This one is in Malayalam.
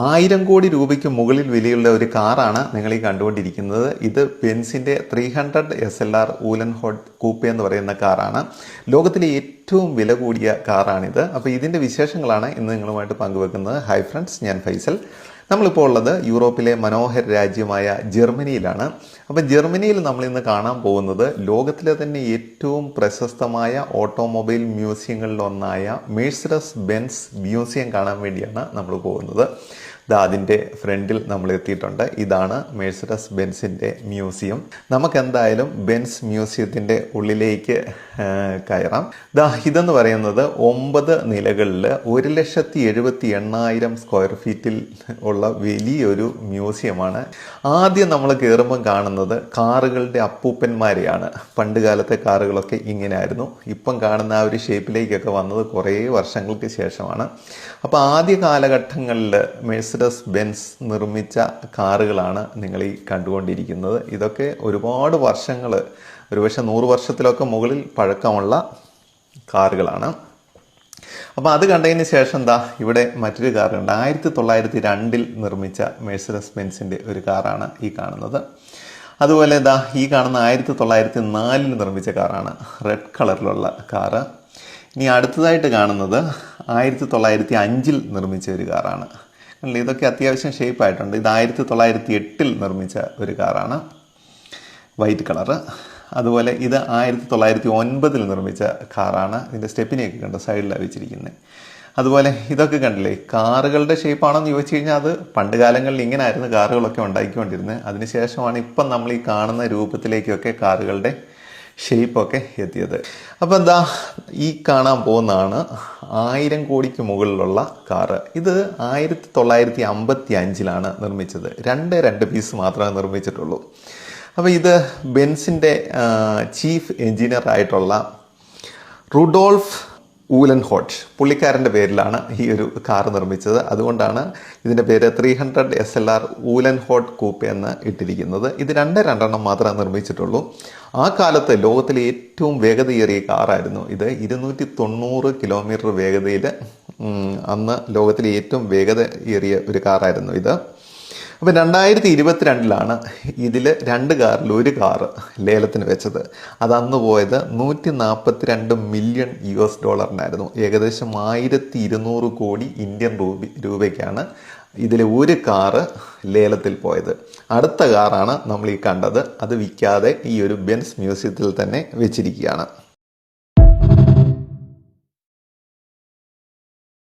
1000 കോടി രൂപയ്ക്ക് മുകളിൽ വിലയുള്ള ഒരു കാറാണ് നിങ്ങൾ ഈ കണ്ടുകൊണ്ടിരിക്കുന്നത്. ഇത് ബെൻസിൻ്റെ 300 SLR ഊലൻ ഹോട്ട് കൂപ്പെ എന്ന് പറയുന്ന കാറാണ്. ലോകത്തിലെ ഏറ്റവും വില കൂടിയ കാറാണിത്. അപ്പോൾ ഇതിൻ്റെ വിശേഷങ്ങളാണ് ഇന്ന് നിങ്ങളുമായിട്ട് പങ്കുവെക്കുന്നത്. ഹായ് ഫ്രണ്ട്സ്, ഞാൻ ഫൈസൽ. നമ്മളിപ്പോൾ ഉള്ളത് യൂറോപ്പിലെ മനോഹര രാജ്യമായ ജർമ്മനിയിലാണ്. അപ്പോൾ ജർമ്മനിയിൽ നമ്മളിന്ന് കാണാൻ പോകുന്നത് ലോകത്തിലെ തന്നെ ഏറ്റവും പ്രശസ്തമായ ഓട്ടോമൊബൈൽ മ്യൂസിയങ്ങളിലൊന്നായ മെഴ്സിഡസ് ബെൻസ് മ്യൂസിയം കാണാൻ വേണ്ടിയാണ് നമ്മൾ പോകുന്നത്. അതിൻ്റെ ഫ്രണ്ടിൽ നമ്മൾ എത്തിയിട്ടുണ്ട്. ഇതാണ് മെഴ്സിഡസ് ബെൻസിൻ്റെ മ്യൂസിയം. നമുക്കെന്തായാലും ബെൻസ് മ്യൂസിയത്തിൻ്റെ ഉള്ളിലേക്ക് കയറാം. ഇതെന്ന് പറയുന്നത് 9 നിലകളിൽ 1,78,000 സ്ക്വയർ ഫീറ്റിൽ ഉള്ള വലിയൊരു മ്യൂസിയമാണ്. ആദ്യം നമ്മൾ കയറുമ്പം കാണുന്നത് കാറുകളുടെ അപ്പൂപ്പന്മാരെയാണ്. പണ്ട് കാലത്തെ കാറുകളൊക്കെ ഇങ്ങനെ ആയിരുന്നു. ഇപ്പം കാണുന്ന ആ ഒരു ഷേപ്പിലേക്കൊക്കെ വന്നത് കുറേ വർഷങ്ങൾക്ക് ശേഷമാണ്. അപ്പോൾ ആദ്യ കാലഘട്ടങ്ങളിൽ മെഴ്സിഡസ് ബെൻസ് നിർമ്മിച്ച കാറുകളാണ് നിങ്ങൾ ഈ കണ്ടുകൊണ്ടിരിക്കുന്നത്. ഇതൊക്കെ ഒരുപാട് വർഷങ്ങൾ, ഒരുപക്ഷെ 100 വർഷത്തിലൊക്കെ മുകളിൽ പഴക്കമുള്ള കാറുകളാണ്. അപ്പോൾ അത് കണ്ടതിന് ശേഷം ഇവിടെ മറ്റൊരു കാറുണ്ട്. 1902 നിർമ്മിച്ച മെഴ്സിഡസ് ബെൻസിൻ്റെ ഒരു കാറാണ് ഈ കാണുന്നത്. അതുപോലെ ഈ കാണുന്ന 1904 നിർമ്മിച്ച കാറാണ്, റെഡ് കളറിലുള്ള കാറ്. ഇനി അടുത്തതായിട്ട് കാണുന്നത് 1905 നിർമ്മിച്ച ഒരു കാറാണ്. ഇതൊക്കെ അത്യാവശ്യം ഷേപ്പായിട്ടുണ്ട്. ഇത് 1908 നിർമ്മിച്ച ഒരു കാറാണ്, വൈറ്റ് കളറ്. അതുപോലെ ഇത് 1909 നിർമ്മിച്ച കാറാണ്. ഇതിൻ്റെ സ്റ്റെപ്പിനെയൊക്കെ കണ്ട് സൈഡിലാണ് വെച്ചിരിക്കുന്നത്. അതുപോലെ ഇതൊക്കെ കണ്ടില്ലേ, കാറുകളുടെ ഷേപ്പാണെന്ന് ചോദിച്ചു കഴിഞ്ഞാൽ അത് പണ്ട് കാലങ്ങളിൽ ഇങ്ങനെ ആയിരുന്നു കാറുകളൊക്കെ ഉണ്ടാക്കിക്കൊണ്ടിരുന്നത്. അതിനുശേഷമാണ് ഇപ്പം നമ്മൾ ഈ കാണുന്ന രൂപത്തിലേക്കൊക്കെ കാറുകളുടെ ഷേപ്പൊക്കെ എത്തിയത്. അപ്പോൾ ഈ കാണാൻ പോകുന്നതാണ് 1000 കോടിക്ക് മുകളിലുള്ള കാറ്. ഇത് 1955 നിർമ്മിച്ചത്. രണ്ട് പീസ് മാത്രമേ നിർമ്മിച്ചിട്ടുള്ളൂ. അപ്പോൾ ഇത് ബെൻസിൻ്റെ ചീഫ് എഞ്ചിനീയർ ആയിട്ടുള്ള റുഡോൾഫ് ഊലൻ ഹോട്ട്, പുള്ളിക്കാരൻ്റെ പേരിലാണ് ഈ ഒരു കാർ നിർമ്മിച്ചത്. അതുകൊണ്ടാണ് ഇതിൻ്റെ പേര് 300 SLR ഊലൻ ഹോട്ട് കൂപ്പെ എന്ന് ഇട്ടിരിക്കുന്നത്. ഇത് രണ്ടെണ്ണം മാത്രമേ നിർമ്മിച്ചിട്ടുള്ളൂ. ആ കാലത്ത് ലോകത്തിലെ ഏറ്റവും വേഗതയേറിയ കാറായിരുന്നു ഇത്. 290 കിലോമീറ്റർ വേഗതയിൽ അന്ന് ലോകത്തിലെ ഏറ്റവും വേഗതയേറിയ ഒരു കാറായിരുന്നു ഇത്. അപ്പോൾ 2022 ഇതിൽ 2 കാറിൽ ഒരു കാറ് ലേലത്തിന് വെച്ചത്. അതന്ന് പോയത് $142 മില്യൺ ഡോളറിനായിരുന്നു. ഏകദേശം 1200 കോടി ഇന്ത്യൻ രൂപയ്ക്കാണ് ഇതിലെ ഒരു കാറ് ലേലത്തിൽ പോയത്. അടുത്ത കാറാണ് നമ്മൾ ഈ കണ്ടത്. അത് വിൽക്കാതെ ഈ ഒരു ബെൻസ് മ്യൂസിയത്തിൽ തന്നെ വെച്ചിരിക്കുകയാണ്.